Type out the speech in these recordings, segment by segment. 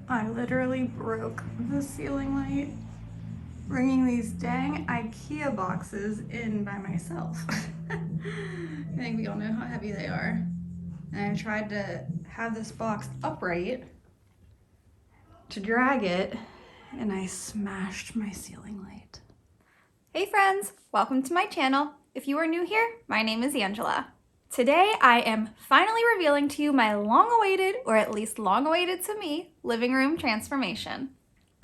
I literally broke the ceiling light bringing these dang Ikea boxes in by myself. I think we all know how heavy they are. And I tried to have this box upright to drag it, and I smashed my ceiling light. Hey friends, welcome to my channel. If you are new here, my name is Angela. Today I am finally revealing to you my long-awaited, or at least long-awaited to me, living room transformation.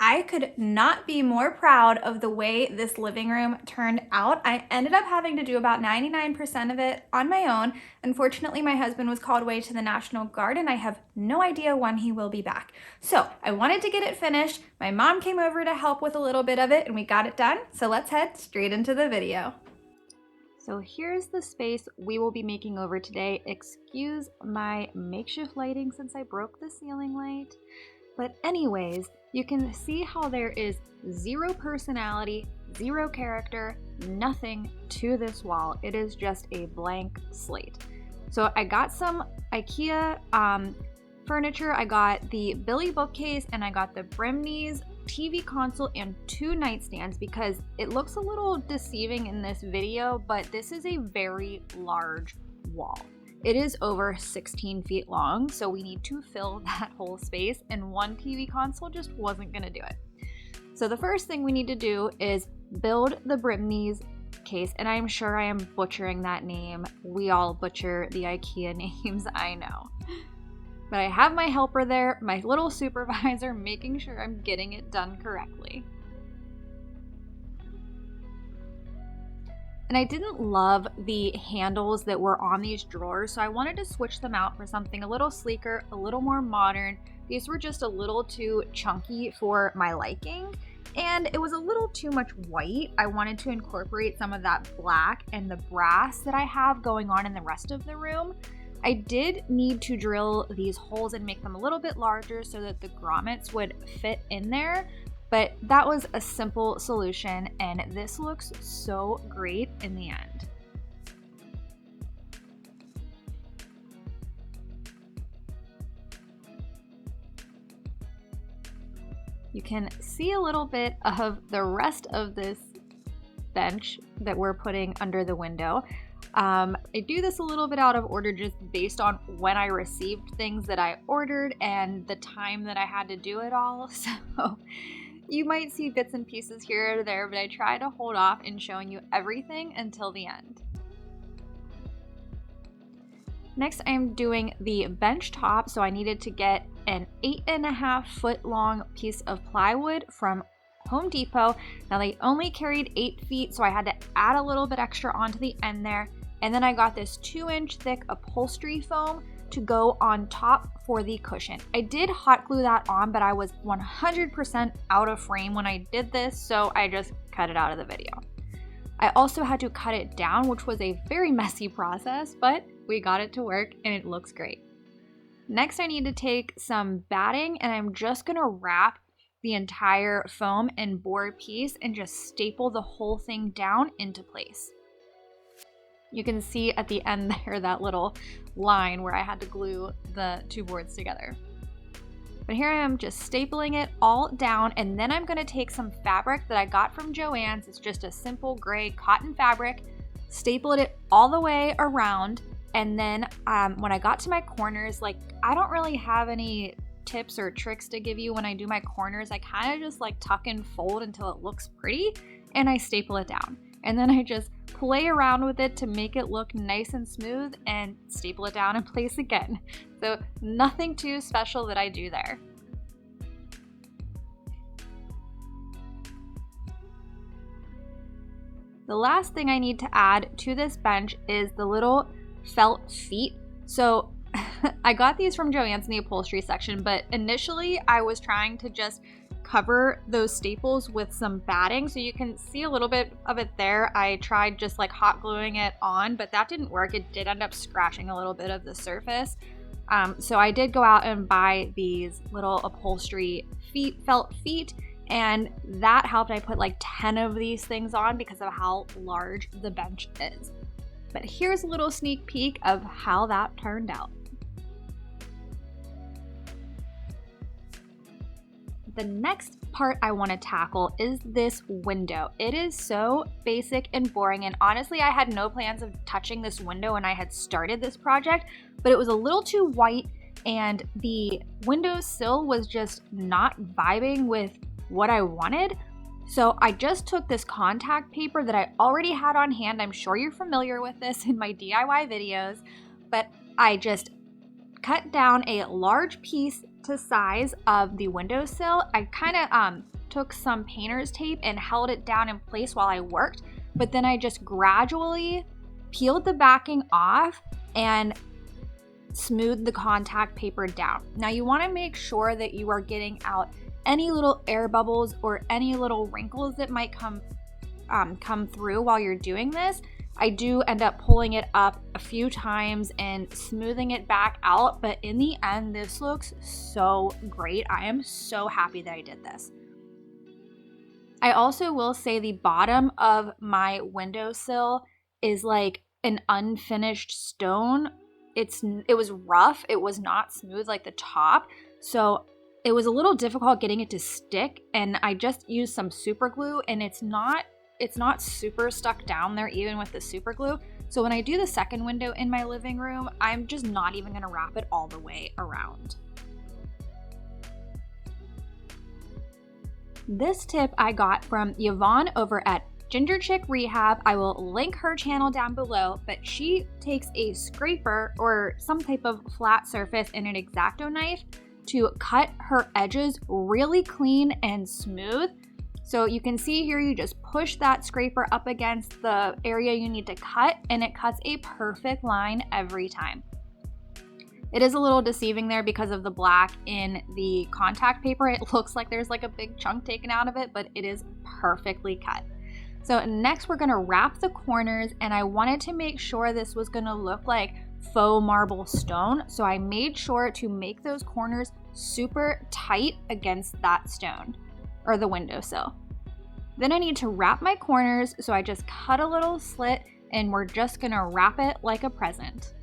I could not be more proud of the way this living room turned out. I ended up having to do about 99% of it on my own. Unfortunately, my husband was called away to the National Guard and I have no idea when he will be back. So I wanted to get it finished. My mom came over to help with a little bit of it and we got it done. So let's head straight into the video. So here's the space we will be making over today. Excuse my makeshift lighting since I broke the ceiling light. But anyways, you can see how there is zero personality, zero character, nothing to this wall. It is just a blank slate. So I got some Ikea furniture. I got the Billy bookcase and I got the Brimney's TV console and 2 nightstands because it looks a little deceiving in this video, but this is a very large wall. It is over 16 feet long, so we need to fill that whole space, and one TV console just wasn't gonna do it. So the first thing we need to do is build the Brimney's case, and I'm sure I am butchering that name. We all butcher the Ikea names, I know. But I have my helper there, my little supervisor, making sure I'm getting it done correctly. And I didn't love the handles that were on these drawers, so I wanted to switch them out for something a little sleeker, a little more modern. These were just a little too chunky for my liking, and it was a little too much white. I wanted to incorporate some of that black and the brass that I have going on in the rest of the room. I did need to drill these holes and make them a little bit larger so that the grommets would fit in there. But that was a simple solution, and this looks so great in the end. You can see a little bit of the rest of this bench that we're putting under the window. I do this a little bit out of order just based on when I received things that I ordered and the time that I had to do it all. So you might see bits and pieces here or there, but I try to hold off in showing you everything until the end. Next, I'm doing the bench top, so I needed to get an 8.5 foot long piece of plywood from Home Depot. Now they only carried 8 feet, so I had to add a little bit extra onto the end there. And then I got this 2-inch thick upholstery foam to go on top for the cushion. I did hot glue that on, but I was 100% out of frame when I did this, so I just cut it out of the video. I also had to cut it down, which was a very messy process, but we got it to work and it looks great. Next, I need to take some batting and I'm just gonna wrap the entire foam and board piece and just staple the whole thing down into place. You can see at the end there that little line where I had to glue the 2 boards together. But here I am just stapling it all down, and then I'm gonna take some fabric that I got from Joann's. It's just a simple gray cotton fabric, staple it all the way around, and then when I got to my corners, like I don't really have any tips or tricks to give you when I do my corners. I kind of just like tuck and fold until it looks pretty, and I staple it down. And then I just play around with it to make it look nice and smooth and staple it down in place again. So nothing too special that I do there. The last thing I need to add to this bench is the little felt feet. So I got these from Joann's in the upholstery section, but initially I was trying to just cover those staples with some batting, so you can see a little bit of it there. I tried just like hot gluing it on, but that didn't work. It did end up scratching a little bit of the surface. So I did go out and buy these little upholstery felt feet, and that helped. I put like 10 of these things on because of how large the bench is. But here's a little sneak peek of how that turned out. the next part I want to tackle is this window. It is so basic and boring, and honestly, I had no plans of touching this window when I had started this project, but it was a little too white, and the windowsill was just not vibing with what I wanted. So I just took this contact paper that I already had on hand. I'm sure you're familiar with this in my DIY videos, but I just cut down a large piece to size of the windowsill. I kind of took some painter's tape and held it down in place while I worked, but then I just gradually peeled the backing off and smoothed the contact paper down. Now you want to make sure that you are getting out any little air bubbles or any little wrinkles that might come through while you're doing this. I do end up pulling it up a few times and smoothing it back out, but in the end, this looks so great. I am so happy that I did this. I also will say the bottom of my windowsill is like an unfinished stone. It was rough. It was not smooth like the top. So it was a little difficult getting it to stick, and I just used some super glue, and it's not super stuck down there even with the super glue. So when I do the second window in my living room, I'm just not even gonna wrap it all the way around. This tip I got from Yvonne over at Chic Rehab. I will link her channel down below, but she takes a scraper or some type of flat surface and an X-Acto knife to cut her edges really clean and smooth. So you can see here, you just push that scraper up against the area you need to cut, and it cuts a perfect line every time. It is a little deceiving there because of the black in the contact paper. It looks like there's like a big chunk taken out of it, but it is perfectly cut. So next we're gonna wrap the corners, and I wanted to make sure this was gonna look like faux marble stone. So I made sure to make those corners super tight against that stone or the windowsill. Then I need to wrap my corners, so I just cut a little slit and we're just gonna wrap it like a present.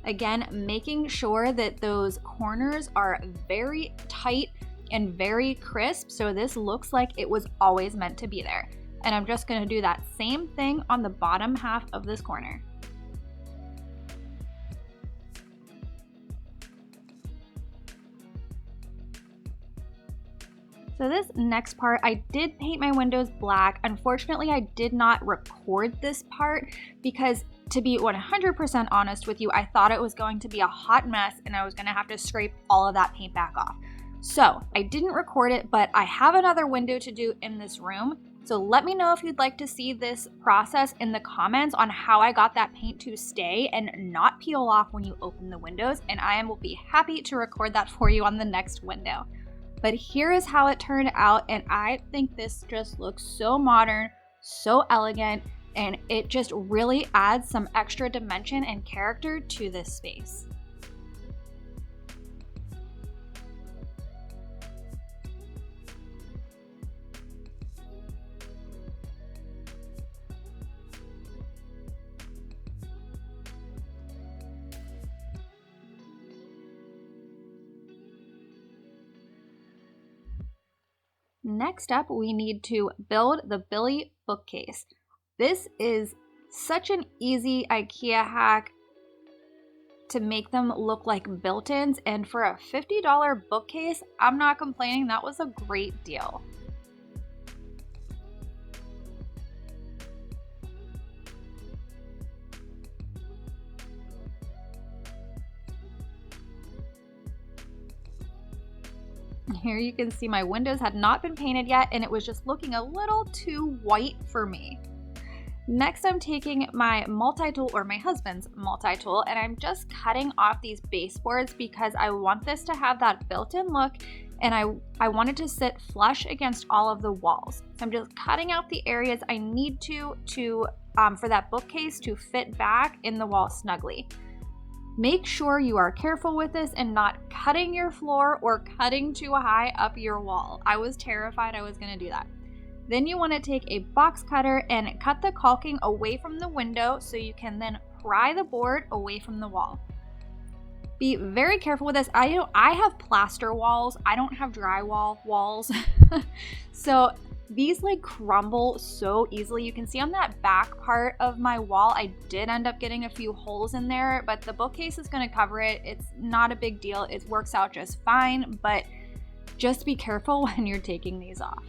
Again, making sure that those corners are very tight and very crisp, so this looks like it was always meant to be there. And I'm just gonna do that same thing on the bottom half of this corner. So this next part, I did paint my windows black. Unfortunately, I did not record this part because, to be 100% honest with you, I thought it was going to be a hot mess and I was gonna have to scrape all of that paint back off. So I didn't record it, but I have another window to do in this room. So let me know if you'd like to see this process in the comments on how I got that paint to stay and not peel off when you open the windows, and I will be happy to record that for you on the next window. But here is how it turned out, and I think this just looks so modern, so elegant, and it just really adds some extra dimension and character to this space. Next up, we need to build the Billy bookcase. This is such an easy IKEA hack to make them look like built-ins, and for a $50 bookcase, I'm not complaining. That was a great deal. Here you can see my windows had not been painted yet, and it was just looking a little too white for me. Next, I'm taking my multi-tool, or my husband's multi-tool, and I'm just cutting off these baseboards because I want this to have that built-in look, and I want it to sit flush against all of the walls. So I'm just cutting out the areas I need to for that bookcase to fit back in the wall snugly. Make sure you are careful with this and not cutting your floor or cutting too high up your wall. I was terrified I was going to do that. Then you want to take a box cutter and cut the caulking away from the window so you can then pry the board away from the wall. Be very careful with this. I have plaster walls. I don't have drywall walls. So these like crumble so easily. You can see on that back part of my wall, I did end up getting a few holes in there, but the bookcase is going to cover it. It's not a big deal. It works out just fine, but just be careful when you're taking these off.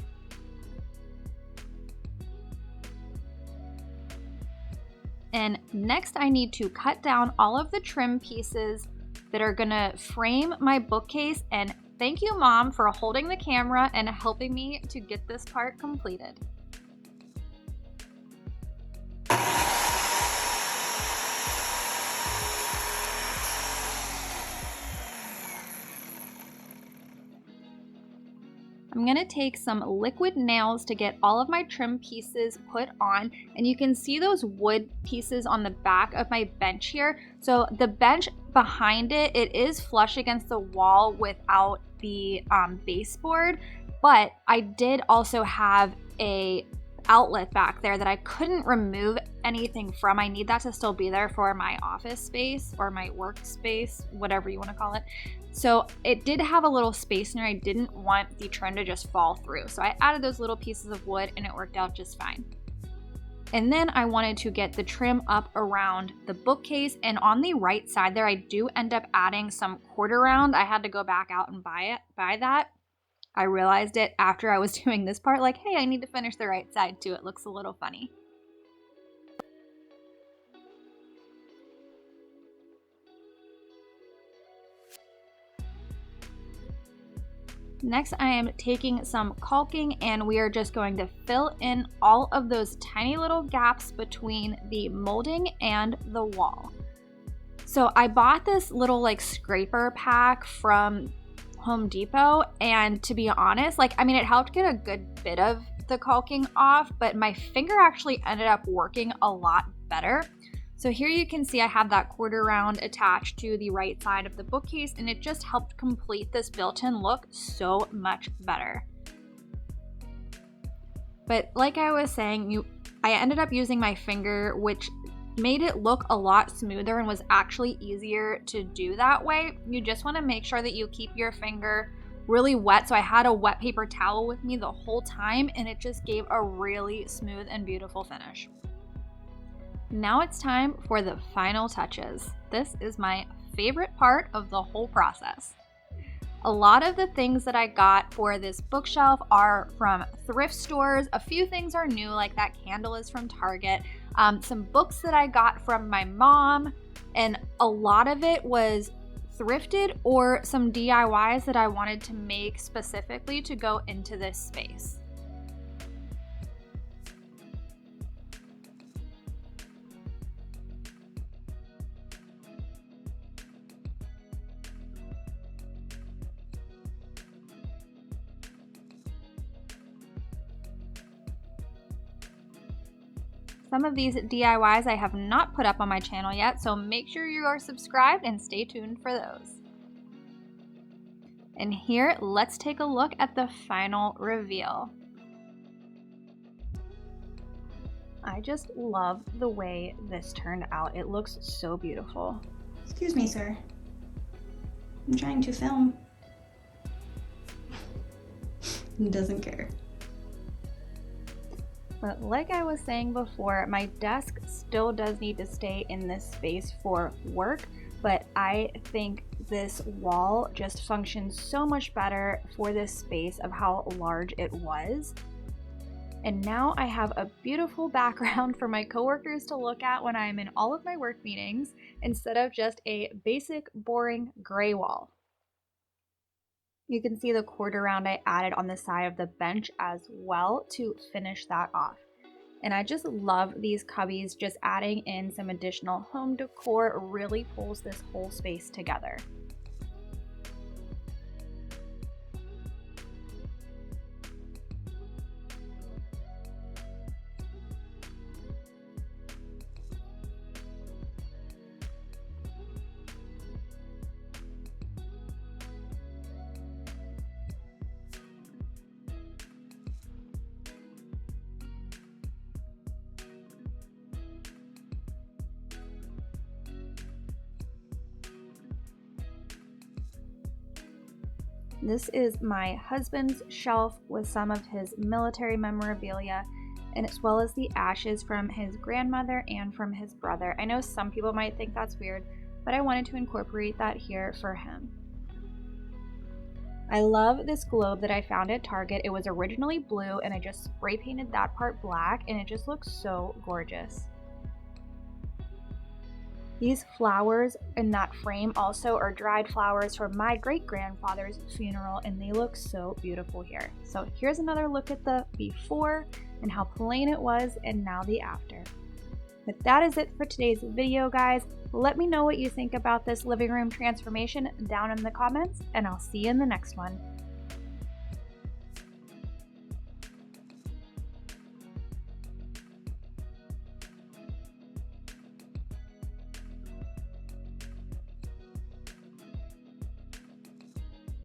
And next I need to cut down all of the trim pieces that are gonna frame my bookcase, and thank you, Mom, for holding the camera and helping me to get this part completed. I'm gonna take some liquid nails to get all of my trim pieces put on, and you can see those wood pieces on the back of my bench here. So the bench behind it, it is flush against the wall without the baseboard, but I did also have a outlet back there that I couldn't remove anything from. I need that to still be there for my office space or my workspace, whatever you want to call it. So it did have a little space in there. I didn't want the trim to just fall through. So I added those little pieces of wood and it worked out just fine. And then I wanted to get the trim up around the bookcase, and on the right side there I do end up adding some quarter round. I had to go back out and buy that. I realized it after I was doing this part, like, hey, I need to finish the right side too. It looks a little funny. Next, I am taking some caulking and we are just going to fill in all of those tiny little gaps between the molding and the wall. So I bought this little like scraper pack from Home Depot, and to be honest, like, I mean, it helped get a good bit of the caulking off, but my finger actually ended up working a lot better. So here you can see I have that quarter round attached to the right side of the bookcase, and it just helped complete this built-in look so much better. But like I was saying, I ended up using my finger, which made it look a lot smoother and was actually easier to do that way. You just want to make sure that you keep your finger really wet. So I had a wet paper towel with me the whole time, and it just gave a really smooth and beautiful finish. Now it's time for the final touches. This is my favorite part of the whole process. A lot of the things that I got for this bookshelf are from thrift stores. A few things are new, like that candle is from Target. Some books that I got from my mom, and a lot of it was thrifted or some DIYs that I wanted to make specifically to go into this space. Some of these DIYs I have not put up on my channel yet, so make sure you are subscribed and stay tuned for those. And here, let's take a look at the final reveal. I just love the way this turned out. It looks so beautiful. Excuse me, sir. I'm trying to film. He doesn't care. But like I was saying before, my desk still does need to stay in this space for work, but I think this wall just functions so much better for this space of how large it was. And now I have a beautiful background for my coworkers to look at when I'm in all of my work meetings, instead of just a basic, boring gray wall. You can see the quarter round I added on the side of the bench as well to finish that off. And I just love these cubbies. Just adding in some additional home decor really pulls this whole space together. This is my husband's shelf with some of his military memorabilia, and as well as the ashes from his grandmother and from his brother. I know some people might think that's weird, but I wanted to incorporate that here for him. I love this globe that I found at Target. It was originally blue and I just spray painted that part black and it just looks so gorgeous. These flowers in that frame also are dried flowers from my great-grandfather's funeral and they look so beautiful here. So here's another look at the before and how plain it was and now the after. But that is it for today's video, guys. Let me know what you think about this living room transformation down in the comments and I'll see you in the next one.